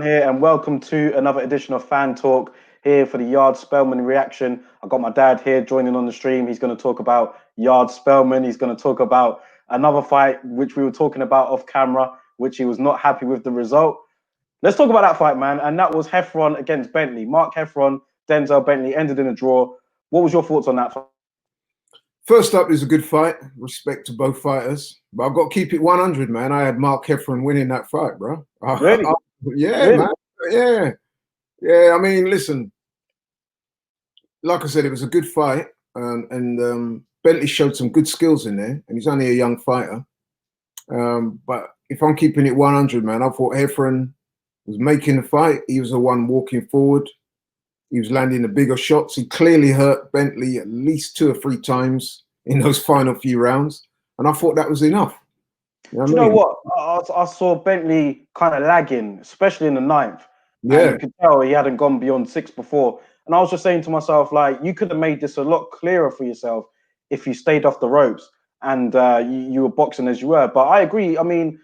here, and welcome to another edition of Fan Talk here for the Yarde Spelman reaction. I've got my dad here joining on the stream. He's going to talk about Yarde Spelman. He's going to talk about another fight, which we were talking about off camera, which he was not happy with the result. Let's talk about that fight, man. And that was Heffron against Bentley. Mark Heffron, Denzel Bentley ended in a draw. What was your thoughts on that fight? First up, is a good fight. Respect to both fighters. But I've got to keep it 100, man. I had Mark Heffron winning that fight, bro. Really? Yeah, really? Man. Yeah. I mean, listen, like I said, it was a good fight. And Bentley showed some good skills in there. And he's only a young fighter. But if I'm keeping it 100, man, I thought Heffron was making the fight. He was the one walking forward. He was landing the bigger shots. He clearly hurt Bentley at least 2 or 3 times in those final few rounds. And I thought that was enough. Do you know what? I saw Bentley kind of lagging, especially in the 9th. Yeah. And you could tell he hadn't gone beyond 6 before. And I was just saying to myself, like, you could have made this a lot clearer for yourself if you stayed off the ropes and you were boxing as you were. But I agree. I mean,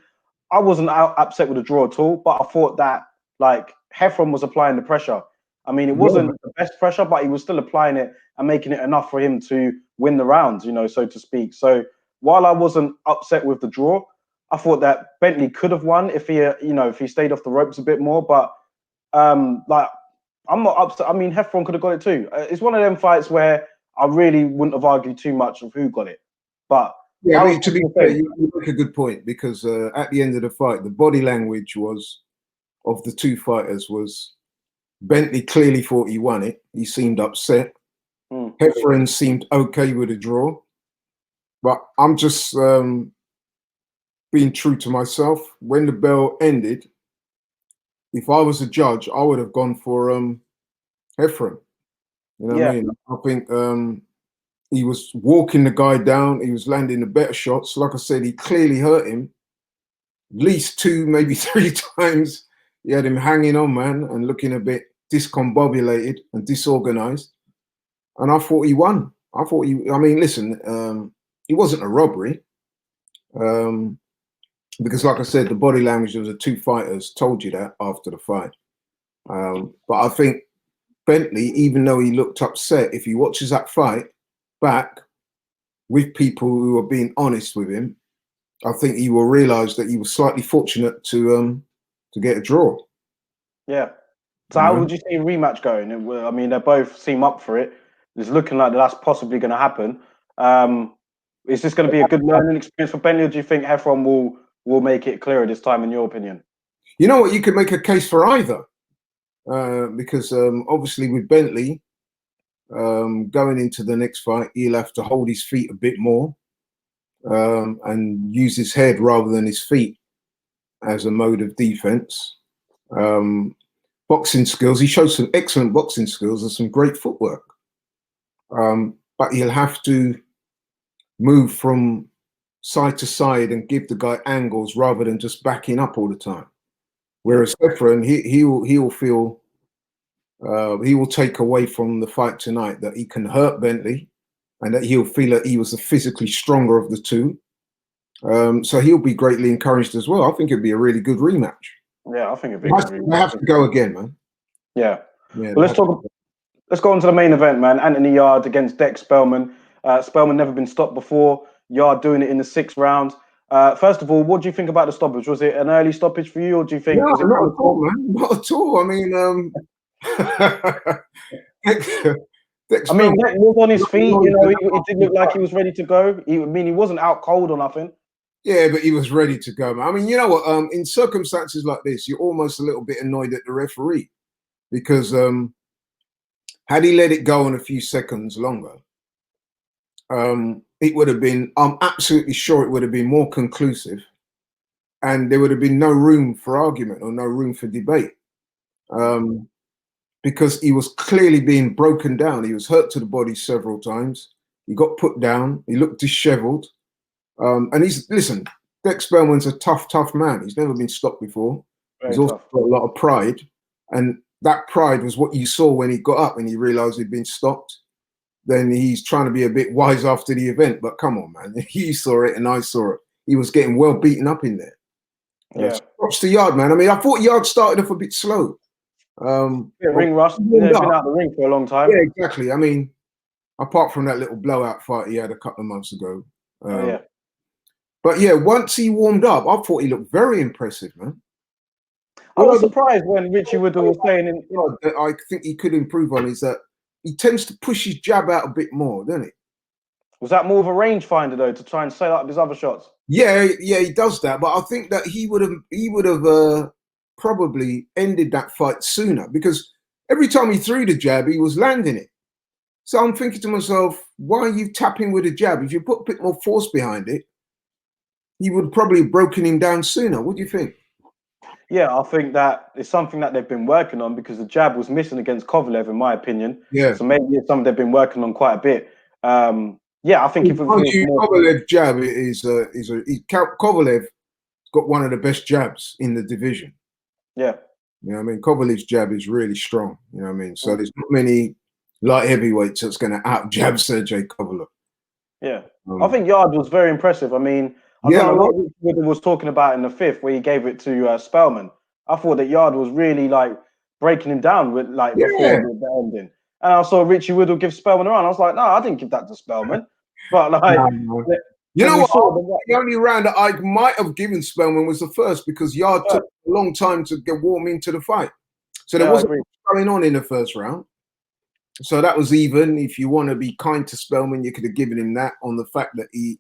I wasn't upset with the draw at all, but I thought that, like, Heffron was applying the pressure. I mean, it wasn't the best pressure, but he was still applying it and making it enough for him to win the rounds, you know, so to speak. So while I wasn't upset with the draw, I thought that Bentley could have won if he, if he stayed off the ropes a bit more. But like, I'm not upset. I mean, Heffron could have got it too. It's one of them fights where I really wouldn't have argued too much of who got it. But yeah, I mean, to be fair, you make a good point, because at the end of the fight, the body language was of the 2 fighters was Bentley clearly thought he won it. He seemed upset. Heffron seemed okay with a draw. But I'm just being true to myself. When the bell ended, if I was a judge, I would have gone for Heffron. You know what I mean? I think he was walking the guy down. He was landing the better shots. Like I said, he clearly hurt him. At least 2, maybe 3 times. He had him hanging on, man, and looking a bit discombobulated and disorganized. And I thought he won. I mean, listen, it wasn't a robbery. Because like I said, the body language of the 2 fighters told you that after the fight. But I think Bentley, even though he looked upset, if he watches that fight back with people who are being honest with him, I think he will realize that he was slightly fortunate to get a draw. Yeah. So how would you see a rematch going? I mean, they both seem up for it. It's looking like that's possibly going to happen. Is this going to be a good learning experience for Bentley, or do you think Heffron will make it clearer this time, in your opinion? You know what? You could make a case for either. Because obviously with Bentley going into the next fight, he'll have to hold his feet a bit more and use his head rather than his feet as a mode of defense. Boxing skills, he showed some excellent boxing skills and some great footwork. But he'll have to move from side to side and give the guy angles rather than just backing up all the time. Whereas Heffron, he will feel, he will take away from the fight tonight that he can hurt Bentley, and that he'll feel that he was the physically stronger of the 2. So he'll be greatly encouraged as well. I think it'd be a really good rematch. Yeah, I think it'd be a good rematch. They have to go again, man. Yeah. Well, let's go on to the main event, man. Anthony Yarde against Dex Spelman. Spelman never been stopped before. Yarde doing it in the 6th round. First of all, what do you think about the stoppage? Was it an early stoppage for you, or do you think? No, not at all, man. Not at all. I mean, Dex was on his feet. You know, it did look like he was ready to go. He wasn't out cold or nothing. Yeah, but he was ready to go, man. I mean, you know what? In circumstances like this, you're almost a little bit annoyed at the referee, because had he let it go on a few seconds longer, it would have been, I'm absolutely sure it would have been more conclusive, and there would have been no room for argument or no room for debate, because he was clearly being broken down. He was hurt to the body several times. He got put down. He looked disheveled. And listen, Dex Spelman's a tough man. He's never been stopped before. He's also got a lot of pride. And that pride was what you saw when he got up and he realized he'd been stopped. Then he's trying to be a bit wise after the event. But come on, man. You saw it and I saw it. He was getting well beaten up in there. Yeah. Props to Yarde, man. I mean, I thought Yarde started off a bit slow. Ring rust. Yeah, been out the ring for a long time. Yeah, exactly. I mean, apart from that little blowout fight he had a couple of months ago. Yeah. But yeah, once he warmed up, I thought he looked very impressive, man. I was surprised when Richie Woodall was saying I think he could improve on is that he tends to push his jab out a bit more, doesn't he? Was that more of a rangefinder though, to try and set up his other shots? Yeah, he does that. But I think that he would have probably ended that fight sooner, because every time he threw the jab, he was landing it. So I'm thinking to myself, why are you tapping with a jab? If you put a bit more force behind it, he would probably have broken him down sooner. What do you think? Yeah, I think that it's something that they've been working on, because the jab was missing against Kovalev, in my opinion. Yeah. So maybe it's something they've been working on quite a bit. Yeah, I think if it was more... Kovalev jab Kovalev's got one of the best jabs in the division. Yeah. You know what I mean? Kovalev's jab is really strong. You know what I mean? So there's not many light heavyweights that's going to out jab Sergey Kovalev. Yeah. I think Yarde was very impressive. I mean, I don't know what Woodall was talking about in the fifth, where he gave it to Spelman. I thought that Yarde was really like breaking him down with before the ending. And I saw Richie Woodall give Spelman a run. I was like, no, I didn't give that to Spelman. But like, you know what? The only round that I might have given Spelman was the first, because Yarde took a long time to get warm into the fight. So there wasn't much going on in the first round. So that was even. If you want to be kind to Spelman, you could have given him that on the fact that he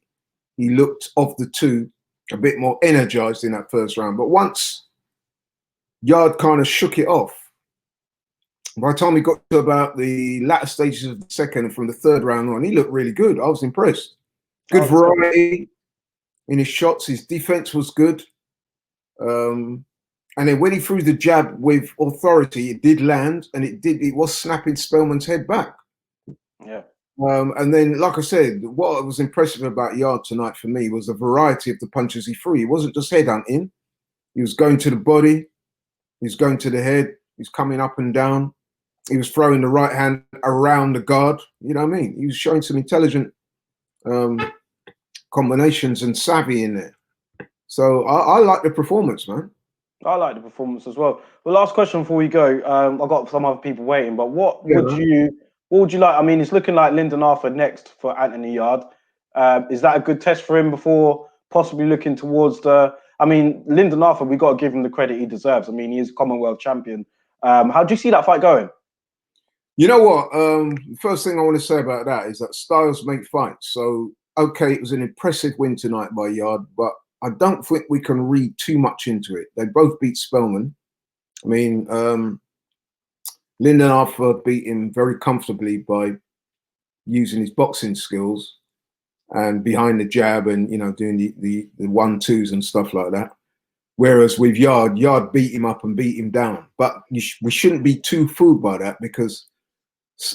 looked, of the two, a bit more energized in that first round. But once Yarde kind of shook it off, by the time he got to about the latter stages of the second and from the third round on, he looked really good. I was impressed. Good variety in his shots. His defense was good. And then when he threw the jab with authority, it did land, and it was snapping Spelman's head back. Yeah. And then, like I said, what was impressive about Yarde tonight for me was the variety of the punches he threw. He wasn't just headhunting. He was going to the body. He was going to the head. He was coming up and down. He was throwing the right hand around the guard. You know what I mean? He was showing some intelligent combinations and savvy in there. So I like the performance, man. I like the performance as well. The last question before we go, I've got some other people waiting, but what would you like? I mean, it's looking like Lyndon Arthur next for Anthony Yarde. Is that a good test for him before possibly looking towards the... I mean, Lyndon Arthur, we got to give him the credit he deserves. I mean, he is Commonwealth champion. How do you see that fight going? You know what? The first thing I want to say about that is that styles make fights. So, okay, it was an impressive win tonight by Yarde, but I don't think we can read too much into it. They both beat Spelman. I mean, Lyndon Arthur beat him very comfortably by using his boxing skills and behind the jab and, you know, doing the 1-2s and stuff like that. Whereas with Yarde beat him up and beat him down. But we shouldn't be too fooled by that, because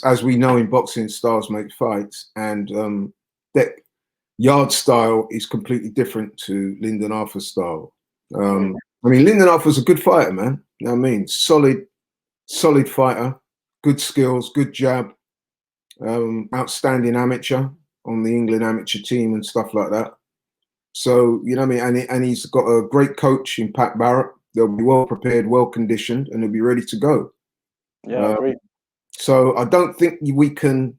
as we know in boxing, styles make fights, and that Yarde's style is completely different to Lyndon Arthur's style. I mean, Lyndon Arthur's a good fighter, man. You know what I mean? Solid fighter, good skills, good jab, outstanding amateur on the England amateur team and stuff like that. So, you know what I mean? And he's got a great coach in Pat Barrett. They'll be well prepared, well conditioned, and they'll be ready to go. Yeah, I agree. So I don't think we can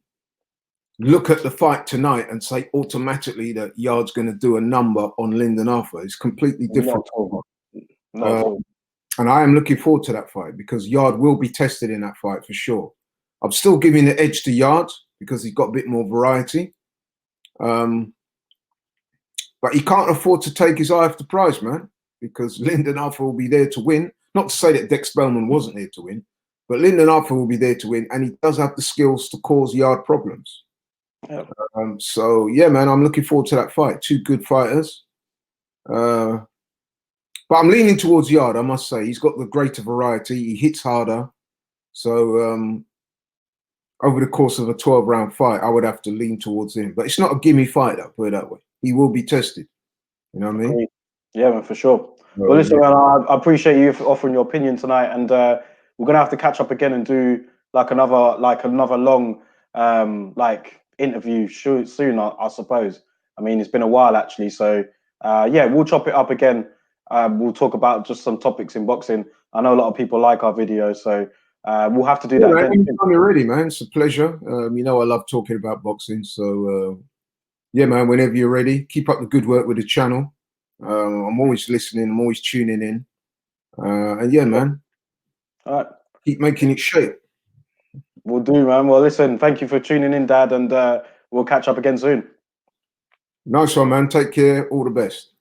look at the fight tonight and say automatically that Yarde's going to do a number on Lyndon Arthur. It's completely different. And I am looking forward to that fight, because Yarde will be tested in that fight for sure. I'm still giving the edge to Yarde because he's got a bit more variety. But he can't afford to take his eye off the prize, man, because Lyndon Arthur will be there to win. Not to say that Dex Spelman wasn't there to win, but Lyndon Arthur will be there to win, and he does have the skills to cause Yarde problems. Yeah. So, yeah, man, I'm looking forward to that fight. Two good fighters. But I'm leaning towards Yarde, I must say. He's got the greater variety. He hits harder. So over the course of a 12-round fight, I would have to lean towards him. But it's not a gimme fight, I'll put it that way. He will be tested. You know what I mean? Yeah, man, for sure. Well, listen, man, I appreciate you for offering your opinion tonight, and we're gonna have to catch up again and do another long interview soon, I suppose. I mean, it's been a while actually, so yeah, we'll chop it up again We'll talk about just some topics in boxing. I know a lot of people like our videos, so we'll have to do that again. Anytime you're ready, man. It's a pleasure. You know I love talking about boxing, so yeah, man. Whenever you're ready, keep up the good work with the channel. I'm always listening. I'm always tuning in, and yeah, man. All right. Keep making it shape. We'll do, man. Well, listen, thank you for tuning in, Dad, and we'll catch up again soon. Nice one, man. Take care. All the best.